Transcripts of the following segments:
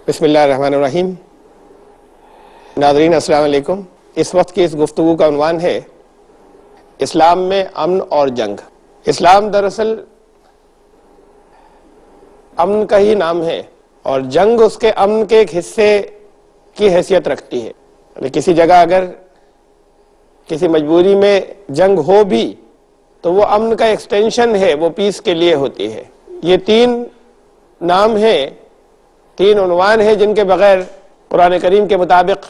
بسم اللہ الرحمن الرحیم۔ ناظرین السلام علیکم۔ اس وقت کی اس گفتگو کا عنوان ہے اسلام میں امن اور جنگ۔ اسلام دراصل امن کا ہی نام ہے اور جنگ اس کے امن کے ایک حصے کی حیثیت رکھتی ہے۔ کسی جگہ اگر کسی مجبوری میں جنگ ہو بھی تو وہ امن کا ایکسٹینشن ہے، وہ پیس کے لیے ہوتی ہے۔ یہ تین نام ہیں، تین عنوان ہیں جن کے بغیر قرآن کریم کے مطابق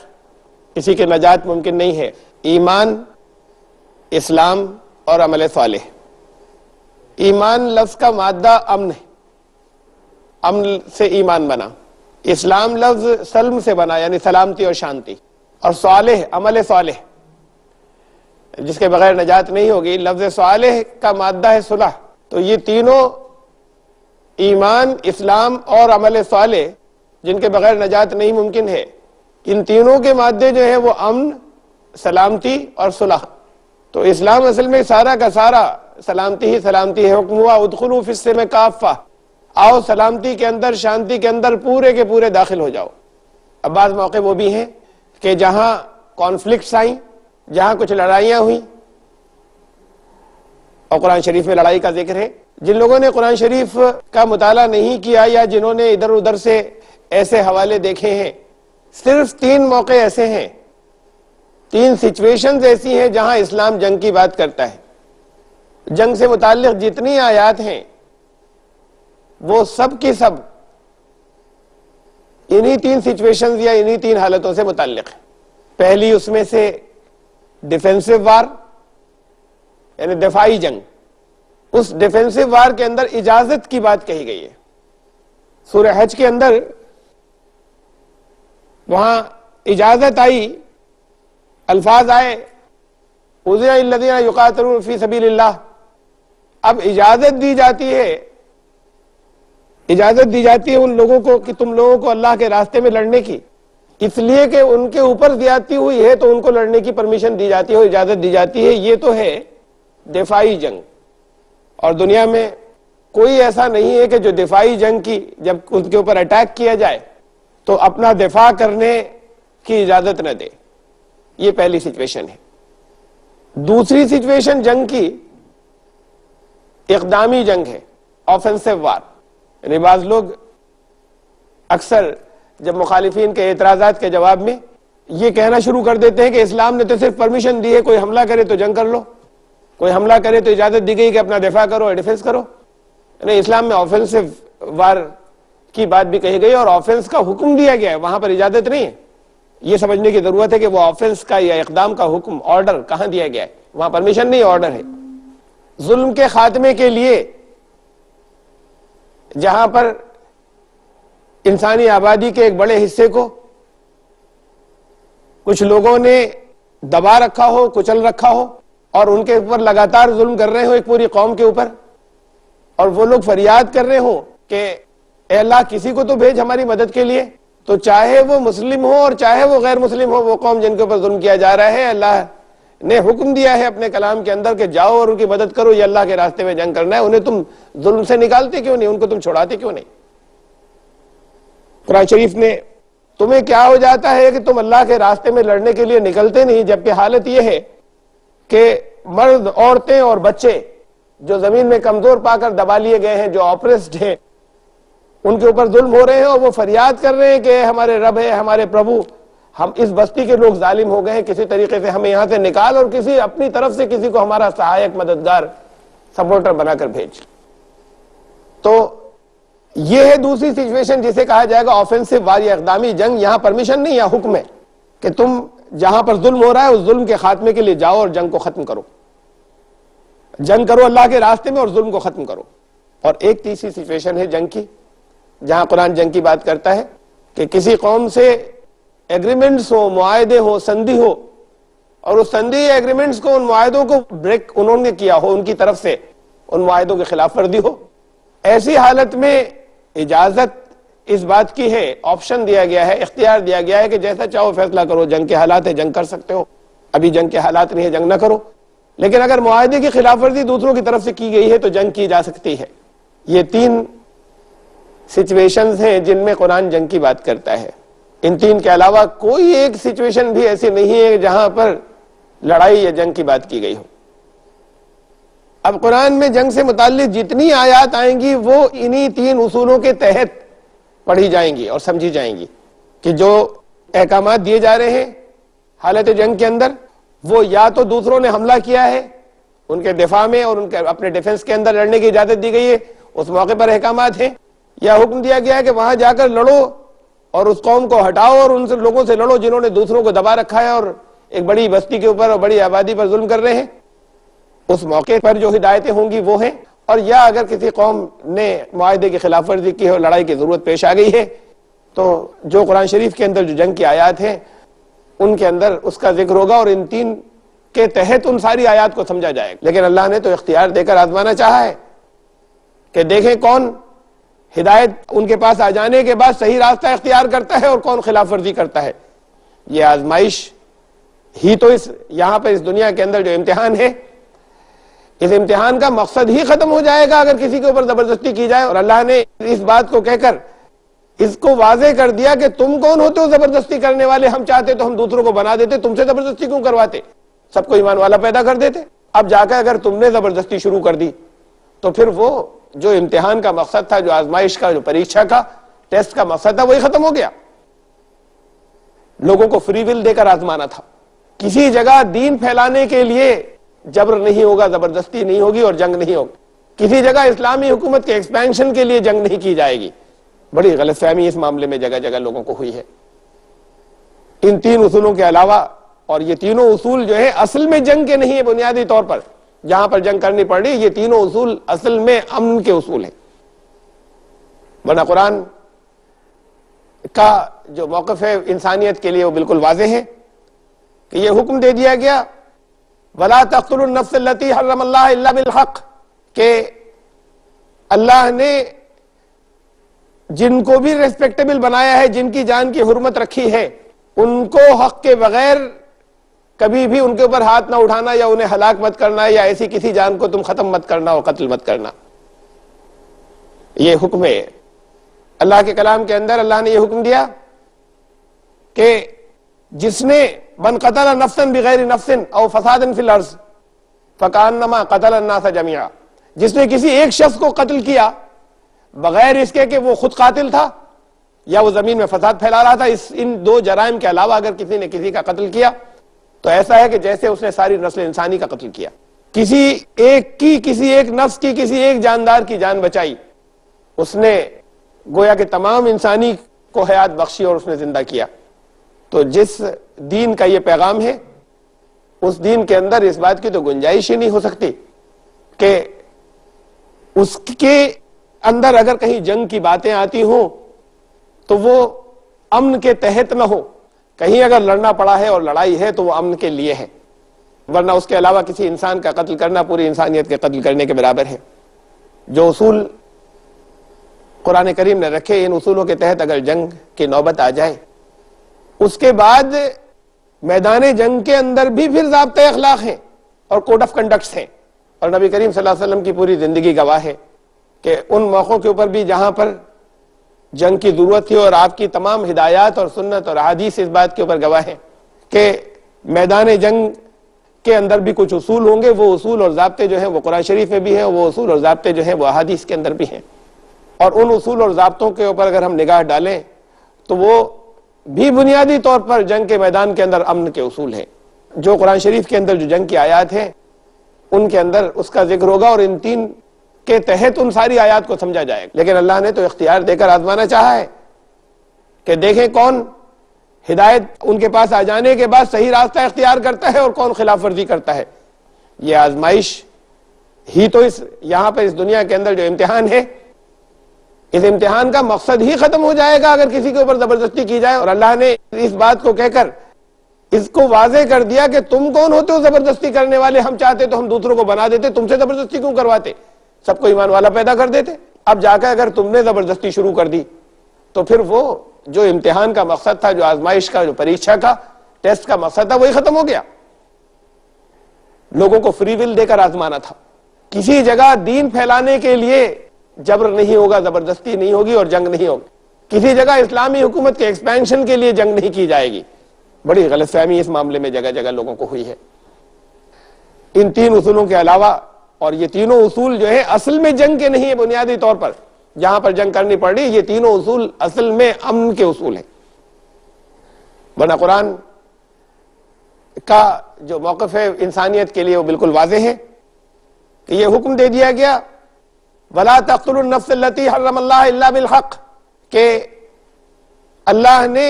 کسی کے نجات ممکن نہیں ہے: ایمان، اسلام اور عمل صالح۔ ایمان لفظ کا مادہ امن ہے، امن سے ایمان بنا۔ اسلام لفظ سلم سے بنا، یعنی سلامتی اور شانتی۔ اور صالح، عمل صالح جس کے بغیر نجات نہیں ہوگی۔ لفظ صالح کا مادہ ہے صلح۔ تو یہ تینوں ایمان، اسلام اور عمل صالح جن کے بغیر نجات نہیں ممکن ہے، ان تینوں کے مادے جو ہیں وہ امن، سلامتی اور صلح۔ تو اسلام اصل میں سارا کا سارا سلامتی ہی سلامتی ہے۔ حکم ہوا ادخلوا فی السلم کافہ، آؤ سلامتی کے اندر، شانتی کے اندر پورے کے پورے داخل ہو جاؤ۔ اب بعض موقع وہ بھی ہیں کہ جہاں کانفلکٹس آئیں، جہاں کچھ لڑائیاں ہوئیں، اور قرآن شریف میں لڑائی کا ذکر ہے۔ جن لوگوں نے قرآن شریف کا مطالعہ نہیں کیا یا جنہوں نے ادھر ادھر سے ایسے حوالے دیکھے ہیں، صرف تین موقع ایسے ہیں، تین سچویشنز ایسی ہیں جہاں اسلام جنگ کی بات کرتا ہے۔ جنگ سے متعلق جتنی آیات ہیں وہ سب کی سب انہی تین سچویشنز یا انہی تین حالتوں سے متعلق ہیں۔ پہلی اس میں سے ڈیفینسو وار، یعنی دفاعی جنگ۔ اس ڈیفینسو وار کے اندر اجازت کی بات کہی گئی ہے۔ سورہ حج کے اندر وہاں اجازت آئی، الفاظ آئے اذن للذین یقاتلون فی سبیل اللہ۔ اب اجازت دی جاتی ہے، اجازت دی جاتی ہے ان لوگوں کو کہ تم لوگوں کو اللہ کے راستے میں لڑنے کی، اس لیے کہ ان کے اوپر زیادتی ہوئی ہے تو ان کو لڑنے کی پرمیشن دی جاتی ہے، اجازت دی جاتی ہے۔ یہ تو ہے دفاعی جنگ۔ اور دنیا میں کوئی ایسا نہیں ہے کہ جو دفاعی جنگ کی، جب ان کے اوپر اٹیک کیا جائے تو اپنا دفاع کرنے کی اجازت نہ دے۔ یہ پہلی سچویشن ہے۔ دوسری سچویشن جنگ کی اقدامی جنگ ہے، آفنسو وار۔ یعنی بعض لوگ اکثر جب مخالفین کے اعتراضات کے جواب میں یہ کہنا شروع کر دیتے ہیں کہ اسلام نے تو صرف پرمیشن دی ہے، کوئی حملہ کرے تو جنگ کر لو، کوئی حملہ کرے تو اجازت دی گئی کہ اپنا دفاع کرو، ڈیفنس کرو۔ یعنی اسلام میں آفنسو وار کی بات بھی کہی گئی اور آفنس کا حکم دیا گیا ہے، وہاں پر اجازت نہیں ہے۔ یہ سمجھنے کی ضرورت ہے کہ وہ آفنس کا یا اقدام کا حکم، آرڈر کہاں دیا گیا ہے؟ وہاں پرمیشن نہیں، آرڈر ہے۔ ظلم کے خاتمے کے لیے جہاں پر انسانی آبادی کے ایک بڑے حصے کو کچھ لوگوں نے دبا رکھا ہو، کچل رکھا ہو، اور ان کے اوپر لگاتار ظلم کر رہے ہوں ایک پوری قوم کے اوپر، اور وہ لوگ فریاد کر رہے ہوں کہ اے اللہ کسی کو تو بھیج ہماری مدد کے لیے، تو چاہے وہ مسلم ہو اور چاہے وہ غیر مسلم ہو، وہ قوم جن کے اوپر ظلم کیا جا رہا ہے، اللہ نے حکم دیا ہے اپنے کلام کے اندر کہ جاؤ اور ان کی مدد کرو، یہ اللہ کے راستے میں جنگ کرنا ہے۔ انہیں تم ظلم سے نکالتے کیوں نہیں؟ ان کو تم چھڑاتے کیوں نہیں؟ قرآن شریف نے تمہیں کیا ہو جاتا ہے کہ تم اللہ کے راستے میں لڑنے کے لیے نکلتے نہیں، جبکہ حالت یہ ہے کہ مرد، عورتیں اور بچے جو زمین میں کمزور پا کر دبا لیے گئے ہیں، جو آپریسڈ ہیں، ان کے اوپر ظلم ہو رہے ہیں، اور وہ فریاد کر رہے ہیں کہ ہمارے رب ہے، ہمارے پربھو، ہم اس بستی کے لوگ ظالم ہو گئے ہیں، کسی طریقے سے ہمیں یہاں سے نکال اور کسی اپنی طرف سے کسی کو ہمارا سہایک، مددگار، سپورٹر بنا کر بھیج۔ تو یہ ہے دوسری سچویشن جسے کہا جائے گا آفنسو وار یا اقدامی جنگ۔ یہاں پرمیشن نہیں، یہاں حکم ہے کہ تم جہاں پر ظلم ہو رہا ہے اس ظلم کے خاتمے کے لیے جاؤ اور جنگ کو ختم کرو، جنگ کرو اللہ کے راستے میں اور ظلم کو ختم کرو۔ اور ایک تیسری سچویشن ہے جنگ کی، جہاں قرآن جنگ کی بات کرتا ہے کہ کسی قوم سے ایگریمنٹس ہو، معاہدے ہو، سندھی ہو، اور اس سندھی یا ایگریمنٹس کو، ان معاہدوں کو بریک انہوں نے کیا ہو، ان کی طرف سے ان معاہدوں کی خلاف ورزی ہو۔ ایسی حالت میں اجازت اس بات کی ہے، آپشن دیا گیا ہے، اختیار دیا گیا ہے کہ جیسا چاہو فیصلہ کرو، جنگ کے حالات ہے، جنگ کر سکتے ہو، ابھی جنگ کے حالات نہیں ہے، جنگ نہ کرو۔ لیکن اگر معاہدے کی خلاف ورزی دوسروں کی طرف سے کی گئی ہے تو جنگ کی جا سکتی ہے۔ یہ تین سچویشنز ہیں جن میں قرآن جنگ کی بات کرتا ہے. ان تین کے علاوہ کوئی ایک سچویشن بھی ایسی نہیں ہے جہاں پر لڑائی یا جنگ کی بات کی گئی ہو. اب قرآن میں جنگ سے متعلق جتنی آیات آئیں گی وہ انہی تین اصولوں کے تحت پڑھی جائیں گی اور سمجھی جائیں گی کہ جو احکامات دیے جا رہے ہیں حالت جنگ کے اندر، وہ یا تو دوسروں نے حملہ کیا ہے ان کے دفاع میں اور ان کے اپنے ڈیفنس کے اندر لڑنے کی اجازت دی گئی ہے، اس موقع پر احکامات ہیں، یا حکم دیا گیا ہے کہ وہاں جا کر لڑو اور اس قوم کو ہٹاؤ اور ان سے لوگوں سے لڑو جنہوں نے دوسروں کو دبا رکھا ہے اور ایک بڑی بستی کے اوپر اور بڑی آبادی پر ظلم کر رہے ہیں. اس موقع پر جو ہدایتیں ہوں گی وہ ہیں. اور یا اگر کسی قوم نے معاہدے کی خلاف ورزی کی اور لڑائی کی ضرورت پیش آ گئی ہے تو جو قرآن شریف کے اندر جو جنگ کی آیات ہیں ان کے اندر اس کا ذکر ہوگا اور ان تین کے تحت ان ساری آیات کو سمجھا جائے گا. لیکن اللہ نے تو اختیار دے کر آزمانا چاہا ہے کہ دیکھیں کون ہدایت ان کے پاس آ جانے کے بعد صحیح راستہ اختیار کرتا ہے اور کون خلاف ورزی کرتا ہے. یہ آزمائش ہی تو یہاں پر اس دنیا کے اندر جو امتحان ہے، اس امتحان کا مقصد ہی ختم ہو جائے گا اگر کسی کے اوپر زبردستی کی جائے. اور اللہ نے اس بات کو کہہ کر اس کو واضح کر دیا کہ تم کون ہوتے ہو زبردستی کرنے والے، ہم چاہتے تو ہم دوسروں کو بنا دیتے، تم سے زبردستی کیوں کرواتے، سب کو ایمان والا پیدا کر دیتے. اب جا کر اگر تم نے زبردستی شروع کر دی تو پھر وہ جو امتحان کا مقصد تھا، جو آزمائش کا، جو پریکشا کا، ٹیسٹ کا مقصد تھا، وہی ختم ہو گیا. لوگوں کو فری ول دے کر آزمانا تھا. کسی جگہ دین پھیلانے کے لیے جبر نہیں ہوگا، زبردستی نہیں ہوگی اور جنگ نہیں ہوگی. کسی جگہ اسلامی حکومت کے ایکسپینشن کے لیے جنگ نہیں کی جائے گی. بڑی غلط فہمی اس معاملے میں جگہ جگہ لوگوں کو ہوئی ہے. ان تین اصولوں کے علاوہ، اور یہ تینوں اصول جو ہے اصل میں جنگ کے نہیں ہے، بنیادی طور پر جہاں پر جنگ کرنی پڑ رہی، یہ تینوں اصول اصل میں امن کے اصول ہیں. ورنہ قرآن کا جو موقف ہے انسانیت کے لیے وہ بالکل واضح ہے کہ یہ حکم دے دیا گیا وَلَا تَقْتُلُوا النَّفْسَ الَّتِي حَرَّمَ اللَّهُ إِلَّا بِالْحَقِّ، کہ اللہ نے جن کو بھی ریسپیکٹیبل بنایا ہے، جن کی جان کی حرمت رکھی ہے، ان کو حق کے بغیر کبھی بھی ان کے اوپر ہاتھ نہ اٹھانا یا انہیں ہلاک مت کرنا یا ایسی کسی جان کو تم ختم مت کرنا اور قتل مت کرنا. یہ حکم ہے اللہ کے کلام کے اندر. اللہ نے یہ حکم دیا کہ جس نے من قتل نفسا بغیر نفس او فساد فی الارض فکانما قتل الناس جميعا، جس نے کسی ایک شخص کو قتل کیا بغیر اس کے کہ وہ خود قاتل تھا یا وہ زمین میں فساد پھیلا رہا تھا، ان دو جرائم کے علاوہ اگر کسی نے کسی کا قتل کیا تو ایسا ہے کہ جیسے اس نے ساری نسل انسانی کا قتل کیا. کسی ایک نفس کی، کسی ایک جاندار کی جان بچائی، اس نے گویا کہ تمام انسانی کو حیات بخشی اور اس نے زندہ کیا. تو جس دین کا یہ پیغام ہے اس دین کے اندر اس بات کی تو گنجائش ہی نہیں ہو سکتی کہ اس کے اندر اگر کہیں جنگ کی باتیں آتی ہوں تو وہ امن کے تحت نہ ہو. کہیں اگر لڑنا پڑا ہے اور لڑائی ہے تو وہ امن کے لیے ہے، ورنہ اس کے علاوہ کسی انسان کا قتل کرنا پوری انسانیت کے قتل کرنے کے برابر ہے. جو اصول قرآن کریم نے رکھے، ان اصولوں کے تحت اگر جنگ کی نوبت آ جائے، اس کے بعد میدان جنگ کے اندر بھی پھر ضابطۂ اخلاق ہیں اور کوڈ آف کنڈکٹس ہیں. اور نبی کریم صلی اللہ علیہ وسلم کی پوری زندگی گواہ ہے کہ ان موقعوں کے اوپر بھی جہاں پر جنگ کی ضرورت تھی، اور آپ کی تمام ہدایات اور سنت اور احادیث اس بات کے اوپر گواہ ہیں کہ میدان جنگ کے اندر بھی کچھ اصول ہوں گے. وہ اصول اور ضابطے جو ہیں وہ قرآن شریف میں بھی ہیں، وہ اصول اور ضابطے جو ہیں وہ احادیث کے اندر بھی ہیں. اور ان اصول اور ضابطوں کے اوپر اگر ہم نگاہ ڈالیں تو وہ بھی بنیادی طور پر جنگ کے میدان کے اندر امن کے اصول ہیں. جو قرآن شریف کے اندر جو جنگ کی آیات ہیں ان کے اندر اس کا ذکر ہوگا اور ان تین کے تحت ان ساری آیات کو سمجھا جائے گا. لیکن اللہ نے تو اختیار دے کر آزمانا چاہا ہے کہ دیکھیں کون ہدایت ان کے پاس آ جانے کے بعد صحیح راستہ اختیار کرتا ہے اور کون خلاف ورزی کرتا ہے. یہ آزمائش ہی تو یہاں پر اس دنیا کے اندر جو امتحان ہے، اس امتحان کا مقصد ہی ختم ہو جائے گا اگر کسی کے اوپر زبردستی کی جائے. اور اللہ نے اس بات کو کہہ کر اس کو واضح کر دیا کہ تم کون ہوتے ہو زبردستی کرنے والے، ہم چاہتے تو ہم دوسروں کو بنا دیتے، تم سے زبردستی کیوں کرواتے، سب کو ایمان والا پیدا کر دیتے. اب جا کر اگر تم نے زبردستی شروع کر دی تو پھر وہ جو امتحان کا مقصد تھا، جو آزمائش کا، جو پریکشا کا، ٹیسٹ کا مقصد تھا، وہی ختم ہو گیا. لوگوں کو فری ول دے کر آزمانا تھا. کسی جگہ دین پھیلانے کے لیے جبر نہیں ہوگا، زبردستی نہیں ہوگی اور جنگ نہیں ہوگی. کسی جگہ اسلامی حکومت کے ایکسپینشن کے لیے جنگ نہیں کی جائے گی. بڑی غلط فہمی اس معاملے میں جگہ جگہ لوگوں کو ہوئی ہے. ان 3 اصولوں کے علاوہ، اور یہ تینوں اصول جو ہے اصل میں جنگ کے نہیں ہیں، بنیادی طور پر جہاں پر جنگ کرنی پڑ رہی، یہ تینوں اصول اصل میں امن کے اصول ہیں. ورنہ قرآن کا جو موقف ہے انسانیت کے لیے وہ بالکل واضح ہے کہ یہ حکم دے دیا گیا وَلَا تَقْتُلُوا النَّفْسَ الَّتِي حَرَّمَ اللَّهُ إِلَّا بِالْحَقِّ، کہ اللہ نے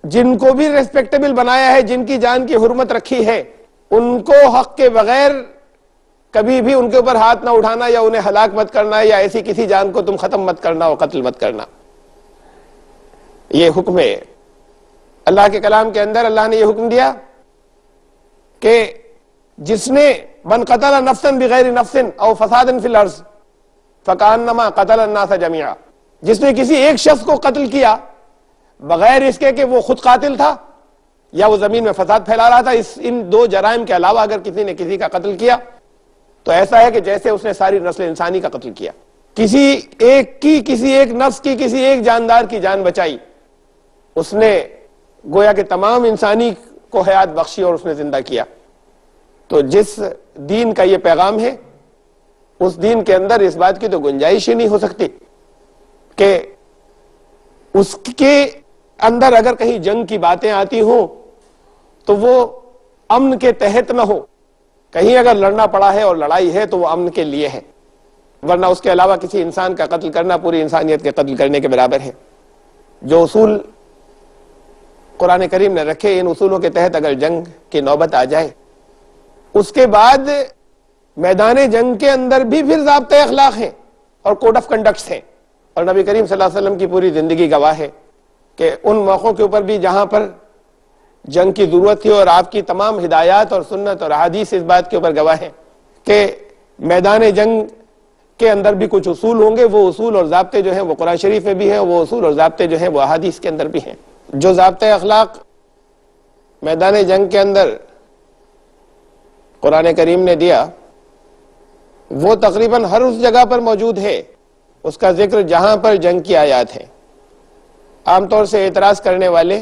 جن کو بھی ریسپیکٹیبل بنایا ہے، جن کی جان کی حرمت رکھی ہے، ان کو حق کے بغیر کبھی بھی ان کے اوپر ہاتھ نہ اٹھانا، یا انہیں ہلاک مت کرنا، یا ایسی کسی جان کو تم ختم مت کرنا اور قتل مت کرنا. یہ حکم ہے. اللہ کے کلام کے اندر اللہ نے یہ حکم دیا کہ جس نے من قتل نفسا بغیر نفس او فساد فی الارض فکانما قتل الناس جميعا، جس نے کسی ایک شخص کو قتل کیا بغیر اس کے کہ وہ خود قاتل تھا یا وہ زمین میں فساد پھیلا رہا تھا، ان 2 جرائم کے علاوہ اگر کسی نے کسی کا قتل کیا تو ایسا ہے کہ جیسے اس نے ساری نسل انسانی کا قتل کیا. کسی ایک نفس کی، کسی ایک جاندار کی جان بچائی، اس نے گویا کہ تمام انسانی کو حیات بخشی اور اس نے زندہ کیا. تو جس دین کا یہ پیغام ہے، اس دین کے اندر اس بات کی تو گنجائش ہی نہیں ہو سکتی کہ اس کے اندر اگر کہیں جنگ کی باتیں آتی ہوں تو وہ امن کے تحت نہ ہو. کہیں اگر لڑنا پڑا ہے اور لڑائی ہے تو وہ امن کے لیے ہے، ورنہ اس کے علاوہ کسی انسان کا قتل کرنا پوری انسانیت کے قتل کرنے کے برابر ہے. جو اصول قرآن کریم نے رکھے، ان اصولوں کے تحت اگر جنگ کی نوبت آ جائے، اس کے بعد میدان جنگ کے اندر بھی پھر ضابطۂ اخلاق ہیں اور کوڈ آف کنڈکٹس ہیں. اور نبی کریم صلی اللہ علیہ وسلم کی پوری زندگی گواہ ہے کہ ان موقعوں کے اوپر بھی جہاں پر جنگ کی ضرورت تھی، اور آپ کی تمام ہدایات اور سنت اور احادیث اس بات کے اوپر گواہ ہیں کہ میدان جنگ کے اندر بھی کچھ اصول ہوں گے. وہ اصول اور ضابطے جو ہیں وہ قرآن شریف میں بھی ہیں، وہ اصول اور ضابطے جو ہیں وہ احادیث کے اندر بھی ہیں. جو ضابطۂ اخلاق میدان جنگ کے اندر قرآن کریم نے دیا وہ تقریباً ہر اس جگہ پر موجود ہے. اس کا ذکر جہاں پر جنگ کی آیات ہے. عام طور سے اعتراض کرنے والے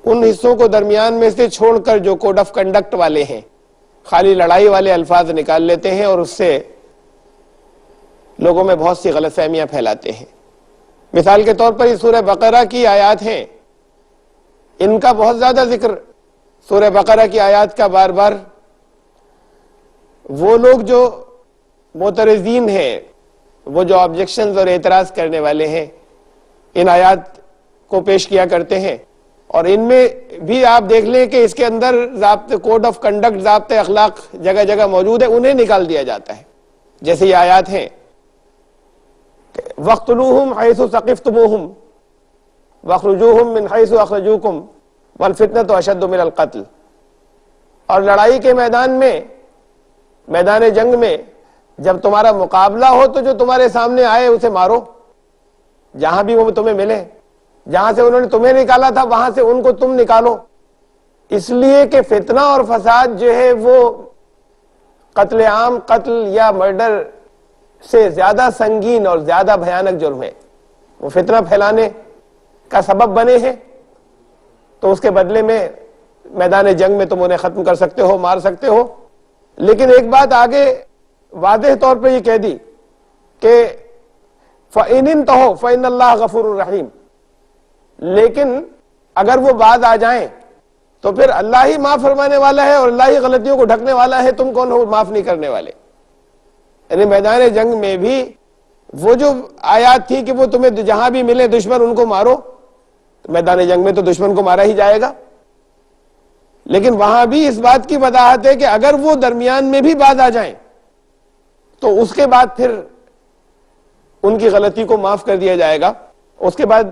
ان حصوں کو درمیان میں سے چھوڑ کر جو کوڈ آف کنڈکٹ والے ہیں، خالی لڑائی والے الفاظ نکال لیتے ہیں اور اس سے لوگوں میں بہت سی غلط فہمیاں پھیلاتے ہیں. مثال کے طور پر یہ سورہ بقرہ کی آیات ہیں، ان کا بہت زیادہ ذکر سورہ بقرہ کی آیات کا بار بار وہ لوگ جو معترضین ہیں، وہ جو آبجیکشنز اور اعتراض کرنے والے ہیں، ان آیات کو پیش کیا کرتے ہیں. اور ان میں بھی آپ دیکھ لیں کہ اس کے اندر ضابطے کوڈ آف کنڈکٹ، ضابطے اخلاق جگہ جگہ موجود ہے، انہیں نکال دیا جاتا ہے. جیسے یہ آیات ہیں وَاقْتُلُوهُمْ حَيْثُ ثَقِفْتُمُوهُمْ وَاخْرُجُوهُمْ مِنْ حَيْثُ أَخْرَجُوكُمْ وَالْفِتْنَةُ أَشَدُّ مِنَ الْقَتْلِ. اور لڑائی کے میدان میں، میدان جنگ میں جب تمہارا مقابلہ ہو تو جو تمہارے سامنے آئے اسے مارو، جہاں بھی وہ تمہیں ملے. جہاں سے انہوں نے تمہیں نکالا تھا وہاں سے ان کو تم نکالو، اس لیے کہ فتنہ اور فساد جو ہے وہ قتل عام، قتل یا مرڈر سے زیادہ سنگین اور زیادہ بھیانک جرم ہے. وہ فتنہ پھیلانے کا سبب بنے ہیں تو اس کے بدلے میں میدان جنگ میں تم انہیں ختم کر سکتے ہو، مار سکتے ہو. لیکن ایک بات آگے واضح طور پہ یہ کہہ دی کہ فَإِنِ انْتَهُوا فَإِنَّ اللَّهَ غَفُورٌ رَحِيمٌ. لیکن اگر وہ باز آ جائیں تو پھر اللہ ہی معاف فرمانے والا ہے اور اللہ ہی غلطیوں کو ڈھکنے والا ہے، تم کون ہو معاف نہیں کرنے والے. یعنی میدان جنگ میں بھی وہ جو آیات تھی کہ وہ تمہیں جہاں بھی ملے دشمن ان کو مارو، میدان جنگ میں تو دشمن کو مارا ہی جائے گا. لیکن وہاں بھی اس بات کی وضاحت ہے کہ اگر وہ درمیان میں بھی باز آ جائیں تو اس کے بعد پھر ان کی غلطی کو معاف کر دیا جائے گا، اس کے بعد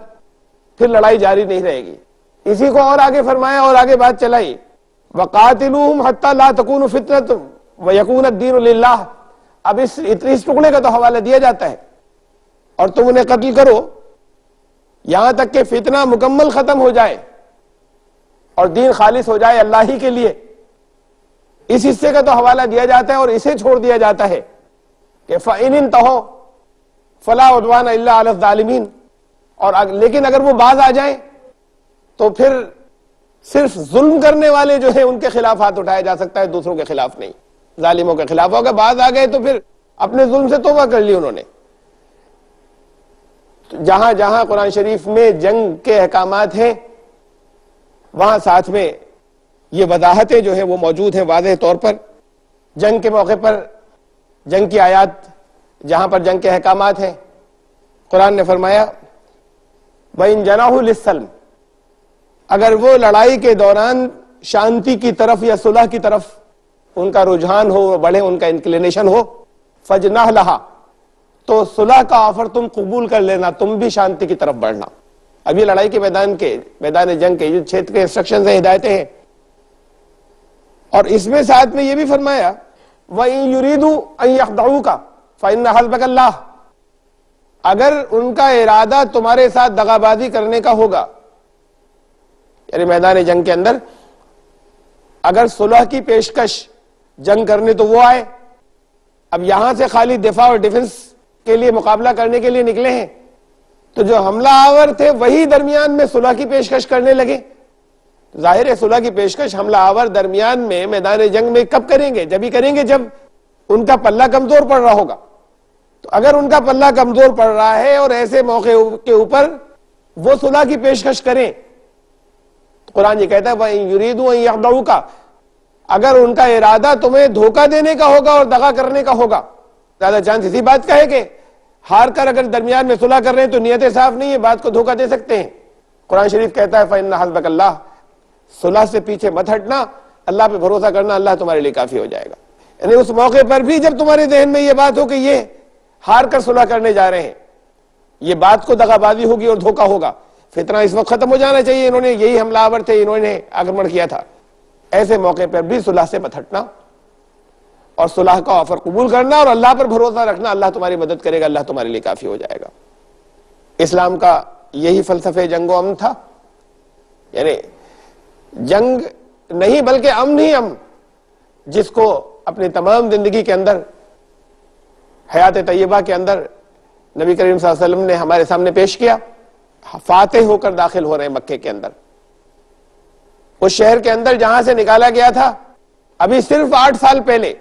پھر لڑائی جاری نہیں رہے گی. اسی کو اور آگے فرمایا اور آگے بات چلائی وَقَاتِلُوهُمْ حَتَّى لَا تَكُونُ فِتْنَةٌ وَيَكُونَ الدِّينُ لِلَّهِ. اب اس ٹکڑے کا تو حوالہ دیا جاتا ہے، اور تم انہیں قتل کرو یہاں تک کہ فتنہ مکمل ختم ہو جائے اور دین خالص ہو جائے اللہ ہی کے لیے. اس حصے کا تو حوالہ دیا جاتا ہے اور اسے چھوڑ دیا جاتا ہے کہ فَإِنِ انْتَهُوا فَلَا عُدْوَانَ إِلَّا عَلَى الظَّالِمِينَ، اور لیکن اگر وہ باز آ جائیں تو پھر صرف ظلم کرنے والے جو ہیں ان کے خلاف ہاتھ اٹھایا جا سکتا ہے، دوسروں کے خلاف نہیں، ظالموں کے خلاف ہوگا۔ باز آ گئے تو پھر اپنے ظلم سے توبہ کر لی انہوں نے۔ جہاں جہاں قرآن شریف میں جنگ کے احکامات ہیں وہاں ساتھ میں یہ وضاحتیں جو ہیں وہ موجود ہیں واضح طور پر۔ جنگ کے موقع پر جنگ کی آیات جہاں پر جنگ کے احکامات ہیں، قرآن نے فرمایا وَإِن جَنَاحُوا لِلسَّلْمِ، اگر وہ لڑائی کے دوران شانتی کی طرف یا صلح کی طرف ان کا رجحان ہو، بڑھے، ان کا انکلینیشن ہو، فَجْنَحْ لَهَا، تو صلح کا آفر تم قبول کر لینا، تم بھی شانتی کی طرف بڑھنا۔ اب یہ لڑائی کے میدان جنگ کے چھیتر کے انسٹرکشنز ہیں، ہدایتیں ہیں، اور اس میں ساتھ میں یہ بھی فرمایا وَإِن يُرِيدُوا أَن يَخْدَعُوكَ فَإِنَّ حَسْبَكَ اللَّهُ، اگر ان کا ارادہ تمہارے ساتھ دغا بازی کرنے کا ہوگا، یعنی میدان جنگ کے اندر اگر صلح کی پیشکش جنگ کرنے تو وہ آئے، اب یہاں سے خالی دفاع اور ڈیفنس کے لیے مقابلہ کرنے کے لیے نکلے ہیں، تو جو حملہ آور تھے وہی درمیان میں صلح کی پیشکش کرنے لگے۔ ظاہر ہے صلح کی پیشکش حملہ آور درمیان میں میدان جنگ میں کب کریں گے؟ جب ہی کریں گے جب ان کا پلہ کمزور پڑ رہا ہوگا۔ تو اگر ان کا پلہ کمزور پڑ رہا ہے اور ایسے موقع کے اوپر وہ صلح کی پیشکش کریں، تو قرآن یہ کہتا ہے وَإِن يُرِيدُوا أَن يَخْدَعُوكَ، اگر ان کا ارادہ تمہیں دھوکہ دینے کا ہوگا اور دغا کرنے کا ہوگا، زیادہ چانس اسی بات کا ہے کہ ہار کر اگر درمیان میں صلح کر رہے ہیں تو نیتیں صاف نہیں ہے، بات کو دھوکہ دے سکتے ہیں۔ قرآن شریف کہتا ہے فَإِنَّ حَسْبَكَ اللَّهُ، صلح سے پیچھے مت ہٹنا، اللہ پہ بھروسہ کرنا، اللہ تمہارے لیے کافی ہو جائے گا۔ یعنی اس موقع پر بھی جب تمہارے ذہن میں یہ بات ہو کہ یہ ہار کر صلح کرنے جا رہے ہیں، یہ بات کو دغا بازی ہوگی اور دھوکہ ہوگا، فتنہ اس وقت ختم ہو جانا چاہیے، انہوں نے یہی حملہ آور تھے، انہوں نے آکرمن کیا تھا، ایسے موقع پر بھی صلح سے مت ہٹنا اور صلح کا آفر قبول کرنا اور اللہ پر بھروسہ رکھنا، اللہ تمہاری مدد کرے گا، اللہ تمہارے لیے کافی ہو جائے گا۔ اسلام کا یہی فلسفہ جنگ و امن تھا، یعنی جنگ نہیں بلکہ امن ہی امن، جس کو اپنی تمام زندگی کے اندر، حیات طیبہ کے اندر نبی کریم صلی اللہ علیہ وسلم نے ہمارے سامنے پیش کیا۔ فاتح ہو کر داخل ہو رہے ہیں مکے کے اندر، اس شہر کے اندر جہاں سے نکالا گیا تھا، ابھی صرف 8 سال پہلے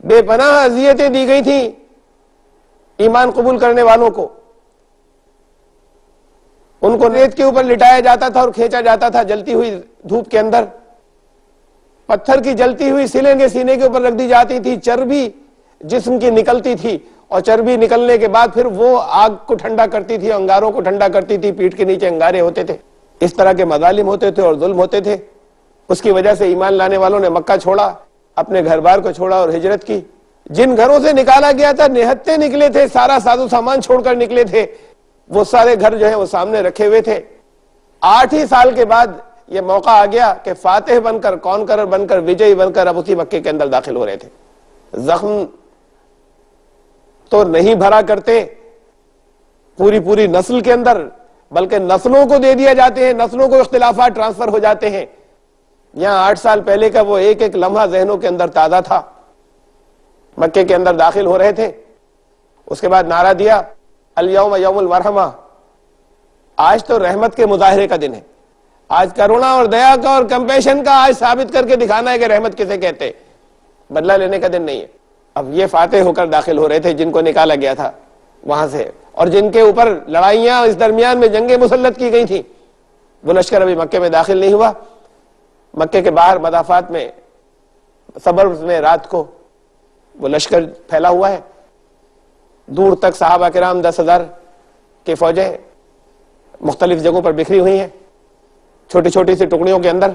بے پناہ اذیتیں دی گئی تھیں ایمان قبول کرنے والوں کو، ان کو ریت کے اوپر لٹایا جاتا تھا اور کھینچا جاتا تھا جلتی ہوئی دھوپ کے اندر، پتھر کی جلتی ہوئی سلنگیں سینے کے اوپر رکھ دی جاتی تھی، چربی جسم کی نکلتی تھی، اور چربی نکلنے کے بعد پھر وہ آگ کو ٹھنڈا کرتی تھی، انگاروں کو ٹھنڈا کرتی تھی، پیٹھ کے نیچے انگارے ہوتے تھے، اس طرح کے مظالم ہوتے تھے اور ظلم ہوتے تھے۔ اس کی وجہ سے ایمان لانے والوں نے مکہ چھوڑا، اپنے گھر بار کو چھوڑا اور ہجرت کی۔ جن گھروں سے نکالا گیا تھا، نہتے نکلے تھے، سارا ساز و سامان چھوڑ کر نکلے تھے، وہ سارے گھر جو ہیں وہ سامنے رکھے ہوئے تھے۔ 8 ہی سال کے بعد یہ موقع آ گیا کہ فاتح بن کر، کونکرر بن کر، وجئی بن کر اب اسی مکے کے اندر داخل ہو رہے تھے۔ زخم تو نہیں بھرا کرتے پوری نسل کے اندر، بلکہ نسلوں کو دے دیا جاتے ہیں، نسلوں کو اختلافات ٹرانسفر ہو جاتے ہیں۔ یہاں 8 سال پہلے کا وہ ایک ایک لمحہ ذہنوں کے اندر تازہ تھا۔ مکے کے اندر داخل ہو رہے تھے، اس کے بعد نعرہ دیا الیوم یوم المرحمہ، آج تو رحمت کے مظاہرے کا دن ہے، آج کرونا اور دیا کا اور کمپیشن کا آج ثابت کر کے دکھانا ہے کہ رحمت کسے کہتے، بدلہ لینے کا دن نہیں ہے۔ اب یہ فاتح ہو کر داخل ہو رہے تھے جن کو نکالا گیا تھا وہاں سے، اور جن کے اوپر لڑائیاں اس درمیان میں جنگیں مسلط کی گئی تھیں، وہ لشکر ابھی مکے میں داخل نہیں ہوا۔ مکے کے باہر مضافات میں، سبرز میں رات کو وہ لشکر پھیلا ہوا ہے، دور تک صحابہ کرام 10,000 کی فوجیں مختلف جگہوں پر بکھری ہوئی ہیں، چھوٹی چھوٹی سی ٹکڑیوں کے اندر۔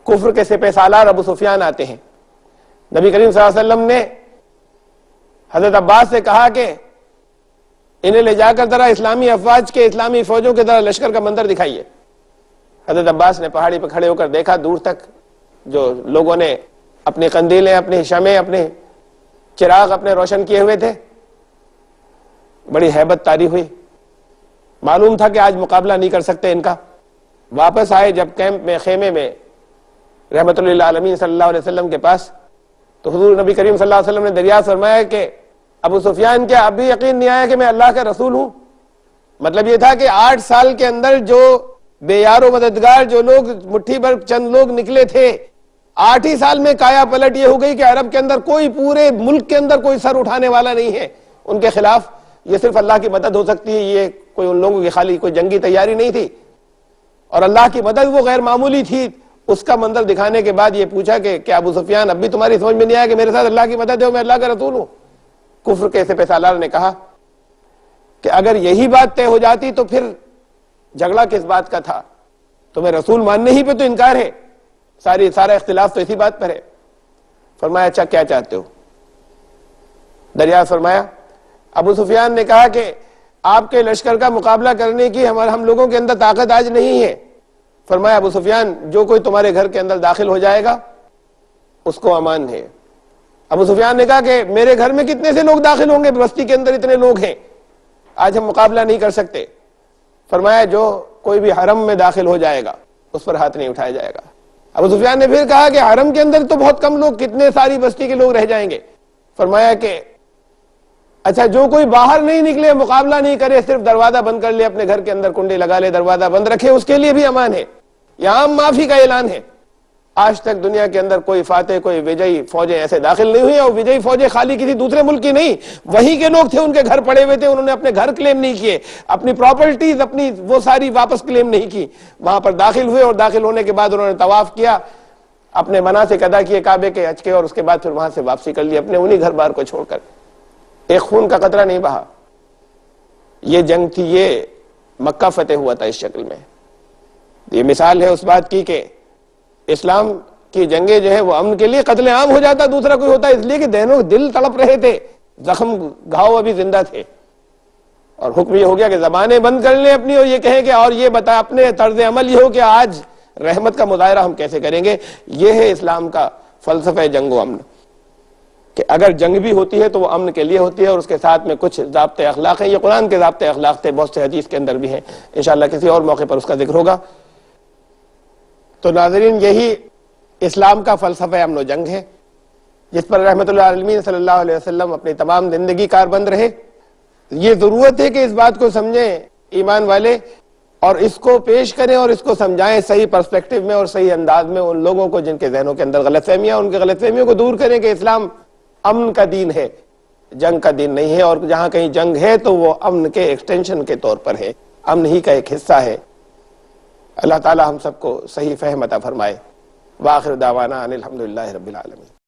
کفر کے سپہ سالار ابو سفیان آتے ہیں، نبی کریم صلی اللہ علیہ وسلم نے حضرت عباس سے کہا کہ انہیں لے جا کر ذرا اسلامی افواج کے، اسلامی فوجوں کے ذرا لشکر کا منظر دکھائیے۔ حضرت عباس نے پہاڑی پہ کھڑے ہو کر دیکھا، دور تک جو لوگوں نے اپنی قندیلیں، اپنی شمعیں، اپنے چراغ اپنے روشن کیے ہوئے تھے، بڑی ہیبت طاری ہوئی، معلوم تھا کہ آج مقابلہ نہیں کر سکتے ان کا۔ واپس آئے جب کیمپ میں، خیمے میں رحمت اللہ عالمین صلی اللہ علیہ وسلم کے پاس، تو حضور نبی کریم صلی اللہ علیہ وسلم نے دریافت فرمایا کہ ابو سفیان کیا اب بھی یقین نہیں آیا کہ میں اللہ کا رسول ہوں؟ مطلب یہ تھا کہ 8 سال کے اندر جو بے یار و مددگار جو لوگ مٹھی بھر چند لوگ نکلے تھے، 8 ہی سال میں کایا پلٹ یہ ہو گئی کہ عرب کے اندر کوئی، پورے ملک کے اندر کوئی سر اٹھانے والا نہیں ہے ان کے خلاف۔ یہ صرف اللہ کی مدد ہو سکتی ہے، یہ کوئی ان لوگوں کی خالی کوئی جنگی تیاری نہیں تھی، اور اللہ کی مدد وہ غیر معمولی تھی۔ اس کا منظر دکھانے کے بعد یہ پوچھا کہ کیا ابو سفیان اب بھی تمہاری سمجھ میں نہیں آیا کہ میرے ساتھ اللہ کی مدد ہے، میں اللہ کا رسول ہوں؟ کفر کے سپہ سالار نے کہا کہ اگر یہی بات طے ہو جاتی تو پھر جھگڑا کس بات کا تھا؟ تمہیں رسول ماننے ہی پہ تو انکار ہے، سارا اختلاف تو اسی بات پر ہے۔ فرمایا اچھا کیا چاہتے ہو؟ دریافت فرمایا، ابو سفیان نے کہا کہ آپ کے لشکر کا مقابلہ کرنے کی ہم لوگوں کے اندر طاقت آج نہیں ہے۔ فرمایا ابو سفیان جو کوئی تمہارے گھر کے اندر داخل ہو جائے گا اس کو امان ہے۔ ابو سفیان نے کہا کہ میرے گھر میں کتنے سے لوگ داخل ہوں گے، بستی کے اندر اتنے لوگ ہیں، آج ہم مقابلہ نہیں کر سکتے۔ فرمایا جو کوئی بھی حرم میں داخل ہو جائے گا اس پر ہاتھ نہیں اٹھایا جائے گا۔ ابو سفیان نے پھر کہا کہ حرم کے اندر تو بہت کم لوگ، کتنے ساری بستی کے لوگ رہ جائیں گے۔ فرمایا کہ اچھا جو کوئی باہر نہیں نکلے، مقابلہ نہیں کرے، صرف دروازہ بند کر لے، اپنے گھر کے اندر کنڈی لگا لے، دروازہ بند رکھے، اس کے لیے بھی امان ہے۔ یہاں عام معافی کا اعلان ہے۔ آج تک دنیا کے اندر کوئی فاتح، کوئی وجئی فوجیں ایسے داخل نہیں ہوئی، اور وجئی فوجیں خالی کسی دوسرے ملک کی نہیں، وہیں کے لوگ تھے، ان کے گھر پڑے ہوئے تھے، انہوں نے اپنے گھر کلیم نہیں کیے، اپنی پراپرٹیز اپنی وہ ساری واپس کلیم نہیں کی، وہاں پر داخل ہوئے، اور داخل ہونے کے بعد انہوں نے طواف کیا، اپنے مناسک ادا کیے کعبے کے، حج کے، اور اس کے بعد پھر وہاں سے واپسی کر لی اپنے انہی گھر بار کو چھوڑ کر۔ ایک خون کا قطرہ نہیں بہا۔ یہ جنگ تھی، یہ مکہ فتح ہوا تھا اس شکل میں۔ یہ مثال ہے اس بات کی کہ اسلام کی جنگیں جو ہے وہ امن کے لیے قتل عام ہو جاتا، دوسرا کوئی ہوتا، اس لیے کہ دل تڑپ رہے تھے، زخم گھاؤ ابھی زندہ تھے، اور حکم یہ ہو گیا کہ زبانیں بند کر لیں اپنی، اور یہ کہیں کہ اور یہ بتا اپنے طرز عمل یہ ہو کہ آج رحمت کا مظاہرہ ہم کیسے کریں گے۔ یہ ہے اسلام کا فلسفہ جنگ و امن، کہ اگر جنگ بھی ہوتی ہے تو وہ امن کے لیے ہوتی ہے، اور اس کے ساتھ میں کچھ ضابطۂ اخلاق ہیں۔ یہ قرآن کے ضابطۂ اخلاق تھے، بہت سے حدیث کے اندر بھی ہیں، انشاءاللہ کسی اور موقع پر اس کا ذکر ہوگا۔ تو ناظرین، یہی اسلام کا فلسفہ امن و جنگ ہے، جس پر رحمت اللہ عالمین صلی اللہ علیہ وسلم اپنی تمام زندگی کاربند رہے۔ یہ ضرورت ہے کہ اس بات کو سمجھیں ایمان والے، اور اس کو پیش کریں اور اس کو سمجھائیں صحیح پرسپیکٹو میں اور صحیح انداز میں ان لوگوں کو جن کے ذہنوں کے اندر غلط فہمیاں، ان کے غلط فہمیوں کو دور کریں کہ اسلام امن کا دین ہے، جنگ کا دین نہیں ہے، اور جہاں کہیں جنگ ہے تو وہ امن کے ایکسٹینشن کے طور پر ہے، امن ہی کا ایک حصہ ہے۔ اللہ تعالی ہم سب کو صحیح فہم عطا فرمائے۔ وآخر دعوانا ان الحمدللہ رب العالمین۔